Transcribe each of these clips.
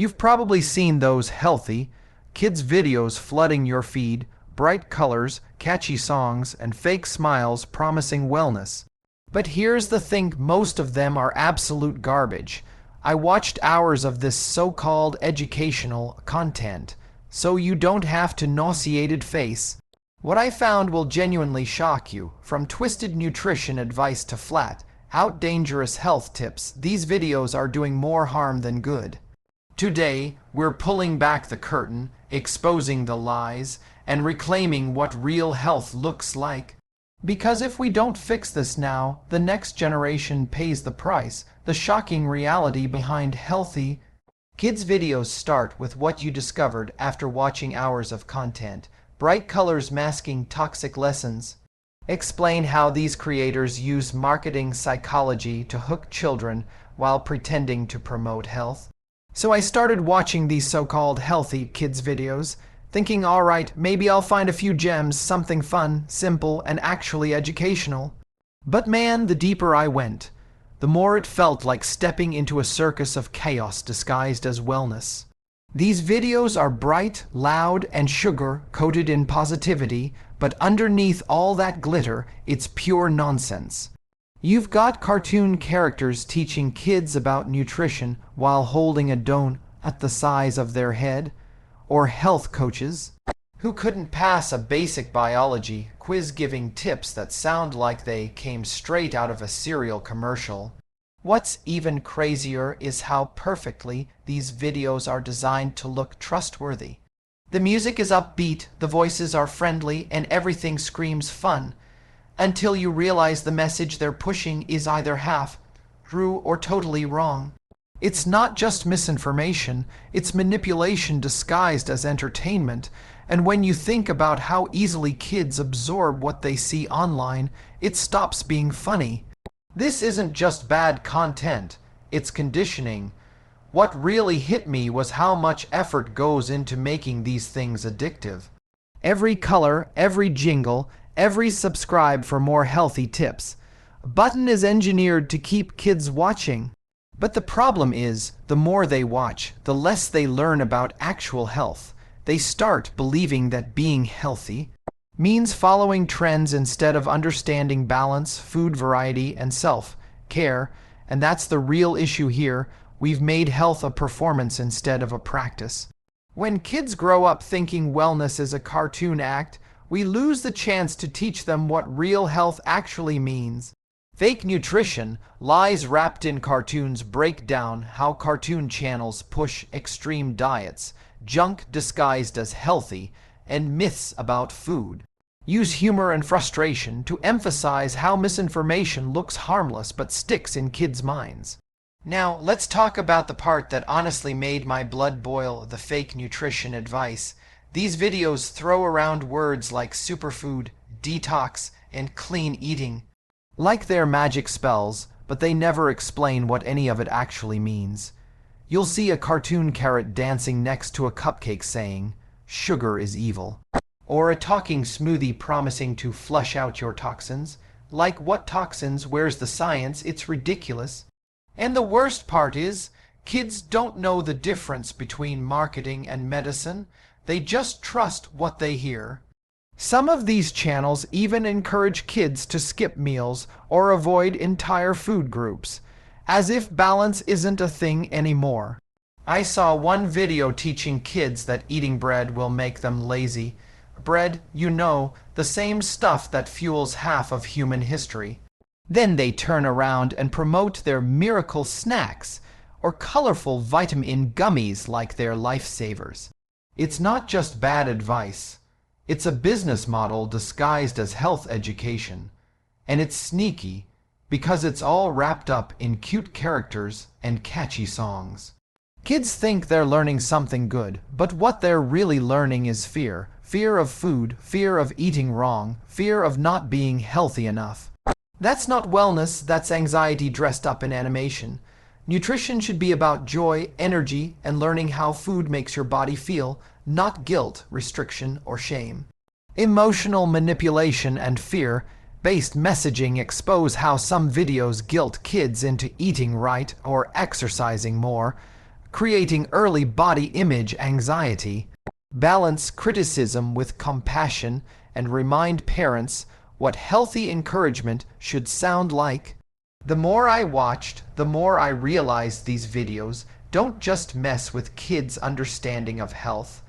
You've probably seen those healthy kids' videos flooding your feed, bright colors, catchy songs, and fake smiles promising wellness. But here's the thing, most of them are absolute garbage. I watched hours of this so-called educational content, so you don't have to nauseated face. What I found will genuinely shock you. From twisted nutrition advice to flat-out dangerous health tips, these videos are doing more harm than good. Today, we're pulling back the curtain, exposing the lies, and reclaiming what real health looks like. Because if we don't fix this now, the next generation pays the price. The shocking reality behind healthy kids' videos start with what you discovered after watching hours of content. Bright colors masking toxic lessons. Explain how these creators use marketing psychology to hook children while pretending to promote health. So I started watching these so-called healthy kids videos, thinking, alright, maybe I'll find a few gems, something fun, simple, and actually educational. But man, the deeper I went, the more it felt like stepping into a circus of chaos disguised as wellness. These videos are bright, loud, and sugar-coated in positivity, but underneath all that glitter, it's pure nonsense. You've got cartoon characters teaching kids about nutrition while holding a donut at the size of their head, or health coaches who couldn't pass a basic biology quiz giving tips that sound like they came straight out of a cereal commercial. What's even crazier is how perfectly these videos are designed to look trustworthy. The music is upbeat, the voices are friendly, and everything screams fun, until you realize the message they're pushing is either half true or totally wrong. It's not just misinformation, it's manipulation disguised as entertainment, and when you think about how easily kids absorb what they see online, it stops being funny. This isn't just bad content, it's conditioning. What really hit me was how much effort goes into making these things addictive. Every color, every jingle, every subscribe for more healthy tips button is engineered to keep kids watching. But the problem is, the more they watch, the less they learn about actual health. They start believing that being healthy means following trends instead of understanding balance, food variety, and self-care. And that's the real issue here. We've made health a performance instead of a practice. When kids grow up thinking wellness is a cartoon act, we lose the chance to teach them what real health actually means. Fake nutrition, lies wrapped in cartoons break down how cartoon channels push extreme diets, junk disguised as healthy, and myths about food. Use humor and frustration to emphasize how misinformation looks harmless but sticks in kids' minds. Now, let's talk about the part that honestly made my blood boil, the fake nutrition advice. These videos throw around words like superfood, detox, and clean eating like they're magic spells, but they never explain what any of it actually means. You'll see a cartoon carrot dancing next to a cupcake saying, "Sugar is evil," or a talking smoothie promising to flush out your toxins. Like, what toxins? Where's the science? It's ridiculous. And the worst part is, kids don't know the difference between marketing and medicine. They just trust what they hear. Some of these channels even encourage kids to skip meals or avoid entire food groups, as if balance isn't a thing anymore. I saw one video teaching kids that eating bread will make them lazy. Bread, you know, the same stuff that fuels half of human history. Then they turn around and promote their miracle snacks or colorful vitamin gummies like they're lifesavers. It's not just bad advice. It's a business model disguised as health education. And it's sneaky because it's all wrapped up in cute characters and catchy songs. Kids think they're learning something good, but what they're really learning is fear. Fear of food, fear of eating wrong, fear of not being healthy enough. That's not wellness, that's anxiety dressed up in animation. Nutrition should be about joy, energy, and learning how food makes your body feel, not guilt, restriction, or shame. Emotional manipulation and fear-based messaging expose how some videos guilt kids into eating right or exercising more, creating early body image anxiety. Balance criticism with compassion and remind parents what healthy encouragement should sound like. The more I watched, the more I realized these videos don't just mess with kids' understanding of health.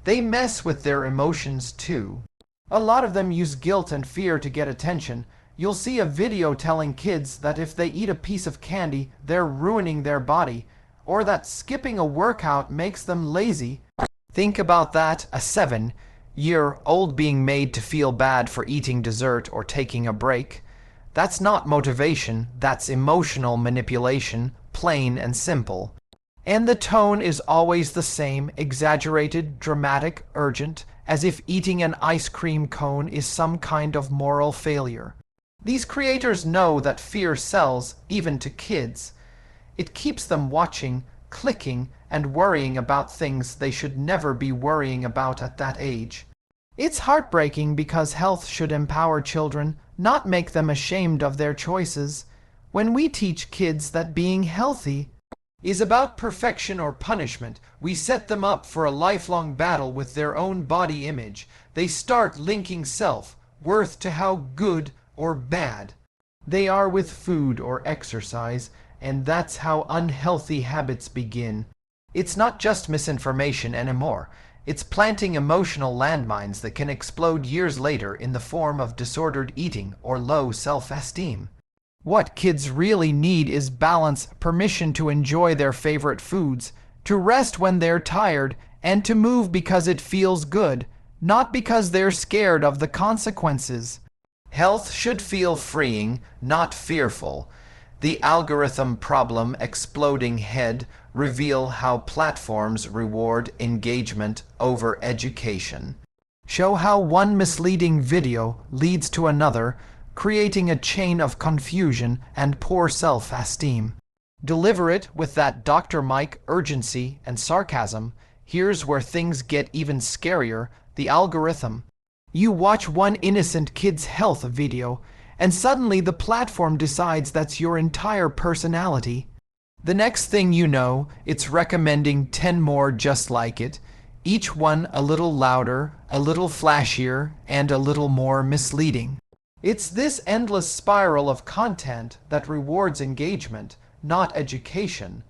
They mess with their emotions too. A lot of them use guilt and fear to get attention. You'll see a video telling kids that if they eat a piece of candy, they're ruining their body, or that skipping a workout makes them lazy. Think about that, a 7-year-old being made to feel bad for eating dessert or taking a break. That's not motivation, that's emotional manipulation, plain and simple. And the tone is always the same, exaggerated, dramatic, urgent, as if eating an ice cream cone is some kind of moral failure. These creators know that fear sells, even to kids. It keeps them watching, clicking, and worrying about things they should never be worrying about at that age. It's heartbreaking because health should empower children, not make them ashamed of their choices. When we teach kids that being healthy is about perfection or punishment, we set them up for a lifelong battle with their own body image. They start linking self-worth to how good or bad they are with food or exercise, and that's how unhealthy habits begin. It's not just misinformation anymore. It's planting emotional landmines that can explode years later in the form of disordered eating or low self-esteem. What kids really need is balance, permission to enjoy their favorite foods, to rest when they're tired, and to move because it feels good, not because they're scared of the consequences. Health should feel freeing, not fearful. The algorithm problem exploding head reveal how platforms reward engagement over education. Show how one misleading video leads to another, creating a chain of confusion and poor self-esteem. Deliver it with that Dr. Mike urgency and sarcasm. Here's where things get even scarier, the algorithm. You watch one innocent kid's health video, and suddenly the platform decides that's your entire personality. The next thing you know, it's recommending 10 more just like it, each one a little louder, a little flashier, and a little more misleading. It's this endless spiral of content that rewards engagement, not education.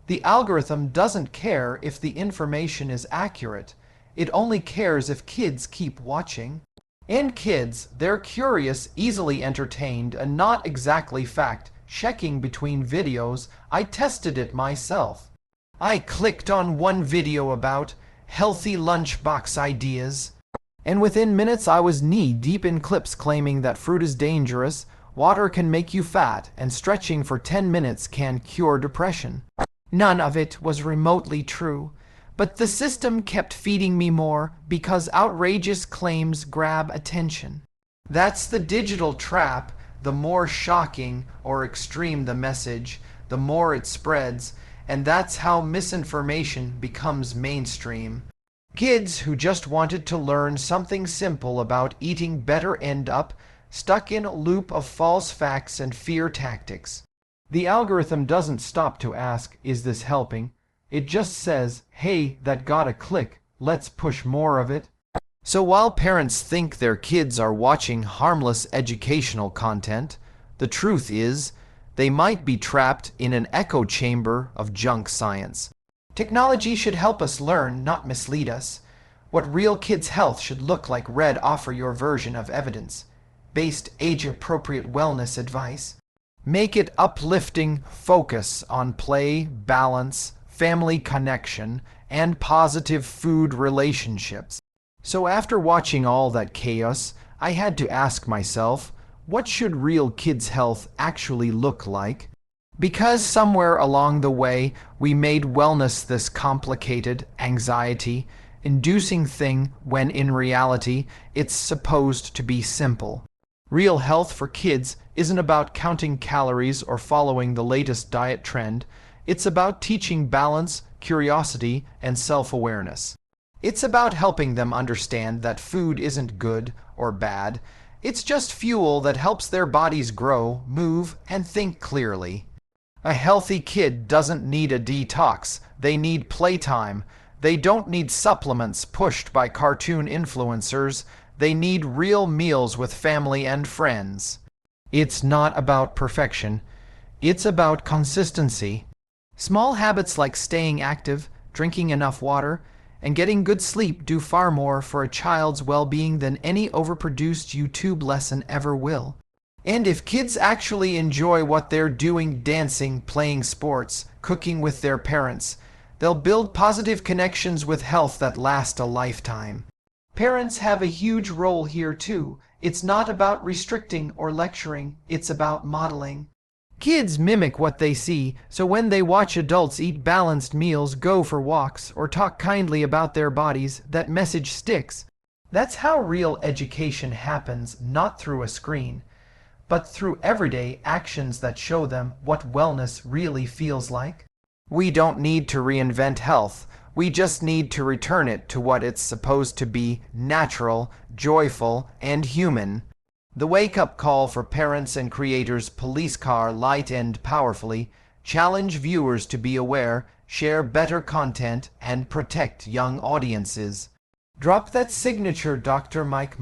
The algorithm doesn't care if the information is accurate. It only cares if kids keep watching. And kids, they're curious, easily entertained, and not exactly fact-checking between videos. I tested it myself. I clicked on one video about healthy lunchbox ideas, and within minutes I was knee-deep in clips claiming that fruit is dangerous, water can make you fat, and stretching for 10 minutes can cure depression. None of it was remotely true. But the system kept feeding me more because outrageous claims grab attention. That's the digital trap. The more shocking or extreme the message, the more it spreads, and that's how misinformation becomes mainstream. Kids who just wanted to learn something simple about eating better end up stuck in a loop of false facts and fear tactics. The algorithm doesn't stop to ask, is this helping? It just says, hey, that got a click, let's push more of it. So while parents think their kids are watching harmless educational content, the truth is, they might be trapped in an echo chamber of junk science. Technology should help us learn, not mislead us. What real kids' health should look like. Read Offer your version of evidence-based, age-appropriate wellness advice. Make it uplifting, focus on play, balance, family connection, and positive food relationships. So after watching all that chaos, I had to ask myself, what should real kids' health actually look like? Because somewhere along the way, we made wellness this complicated, anxiety-inducing thing when in reality, it's supposed to be simple. Real health for kids isn't about counting calories or following the latest diet trend. It's about teaching balance, curiosity, and self-awareness. It's about helping them understand that food isn't good or bad. It's just fuel that helps their bodies grow, move, and think clearly. A healthy kid doesn't need a detox. They need playtime. They don't need supplements pushed by cartoon influencers. They need real meals with family and friends. It's not about perfection. It's about consistency. Small habits like staying active, drinking enough water, and getting good sleep do far more for a child's well-being than any overproduced YouTube lesson ever will. And if kids actually enjoy what they're doing, dancing, playing sports, cooking with their parents, they'll build positive connections with health that last a lifetime. Parents have a huge role here too. It's not about restricting or lecturing, it's about modeling. Kids mimic what they see, so when they watch adults eat balanced meals, go for walks, or talk kindly about their bodies, that message sticks. That's how real education happens, not through a screen, but through everyday actions that show them what wellness really feels like. We don't need to reinvent health. We just need to return it to what it's supposed to be: natural, joyful, and human. The wake-up call for parents and creators: police car light and powerfully, challenge viewers to be aware, share better content, and protect young audiences. Drop that signature Dr. Mike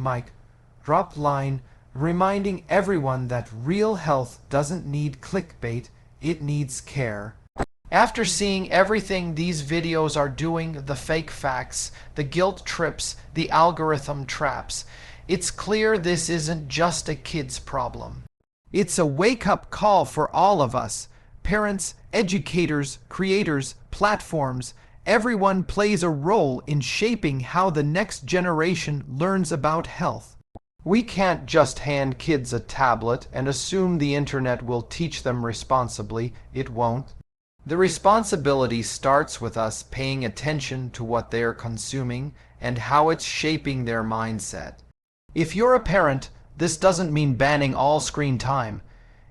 drop line, reminding everyone that real health doesn't need clickbait, it needs care. After seeing everything these videos are doing, the fake facts, the guilt trips, the algorithm traps, it's clear this isn't just a kid's problem. It's a wake-up call for all of us: parents, educators, creators, platforms. Everyone plays a role in shaping how the next generation learns about health. We can't just hand kids a tablet and assume the internet will teach them responsibly. It won't. The responsibility starts with us paying attention to what they're consuming and how it's shaping their mindset. If you're a parent, this doesn't mean banning all screen time.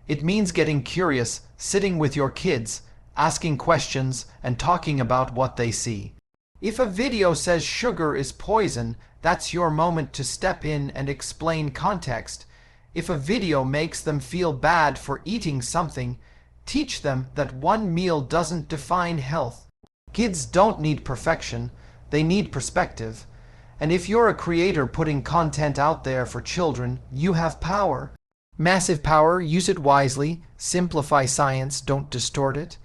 It means getting curious, sitting with your kids, asking questions, and talking about what they see. If a video says sugar is poison, that's your moment to step in and explain context. If a video makes them feel bad for eating something, teach them that one meal doesn't define health. Kids don't need perfection, they need perspective. And if you're a creator putting content out there for children, you have power. Massive power. Use it wisely. Simplify science, don't distort it.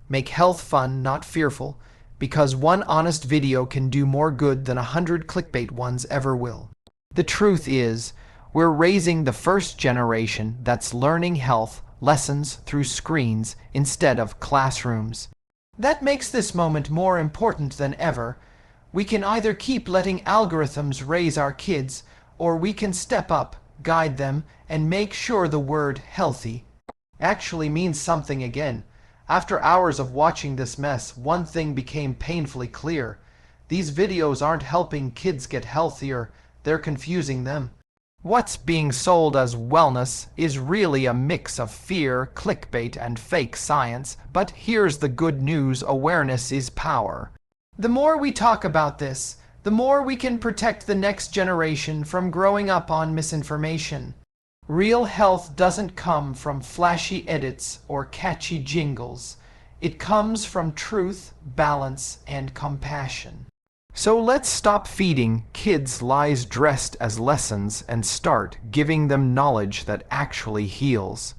Make health fun, not fearful, because one honest video can do more good than 100 clickbait ones ever will. The truth is, we're raising the first generation that's learning health lessons through screens instead of classrooms. That makes this moment more important than ever. We can either keep letting algorithms raise our kids, or we can step up, guide them, and make sure the word healthy actually means something again. After hours of watching this mess, one thing became painfully clear. These videos aren't helping kids get healthier, they're confusing them. What's being sold as wellness is really a mix of fear, clickbait, and fake science. But here's the good news: awareness is power. The more we talk about this, the more we can protect the next generation from growing up on misinformation. Real health doesn't come from flashy edits or catchy jingles. It comes from truth, balance, and compassion. So let's stop feeding kids lies dressed as lessons and start giving them knowledge that actually heals.